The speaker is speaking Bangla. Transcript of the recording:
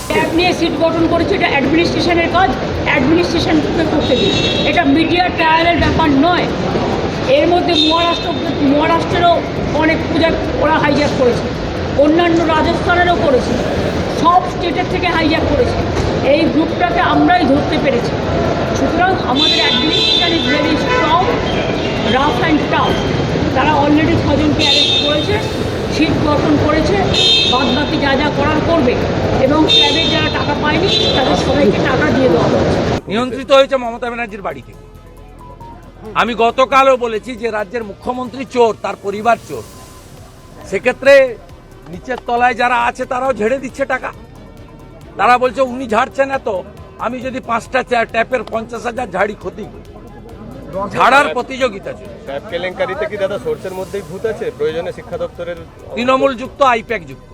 ট্যাব নিয়ে সিট গঠন করেছে, এটা অ্যাডমিনিস্ট্রেশনের কাজ, অ্যাডমিনিস্ট্রেশনকে করতে দিন। এটা মিডিয়া ট্রায়ালের ব্যাপার নয়। এর মধ্যে মহারাষ্ট্রেরও অনেক পূজা ওরা হাইজ্যাক করেছে, অন্যান্য রাজস্থানেরও করেছে, সব স্টেটের থেকে হাইজ্যাক করেছে। এই গ্রুপটাকে আমরাই ধরতে পেরেছি। সুতরাং আমাদের administration is very strong, rough and tough. তারা অলরেডি 6 জনকে অ্যারেস্ট করেছে, সিট গঠন করেছে, বাদবাকি যা যা করার করবে, এবং ট্যাবের যারা টাকা পায়নি তাদের সবাইকে টাকা দিয়ে দেওয়া হচ্ছে। নিয়ন্ত্রিত হয়েছে মমতা ব্যানার্জির বাড়ি থেকে। আমি গতকালও বলেছি যে রাজ্যের মুখ্যমন্ত্রী চোর, তার পরিবার চোর। সেক্ষেত্রে নিচের তলায় যারা আছে তারাও ঝেড়ে দিচ্ছে টাকা। তারা বলছে উনি ঝাড়ছেন এত, আমি যদি 5টা ট্যাপের 50,000 ঝাড়ি ক্ষতি করি। ঝাড়ার প্রতিযোগিতা চলছে। ট্যাপ কেলেঙ্কারিতে কি দাদা সোর্সের মধ্যেই ভূত আছে? প্রয়োজনে শিক্ষা দপ্তরের তৃণমূল যুক্ত, আইপ্যাক যুক্ত।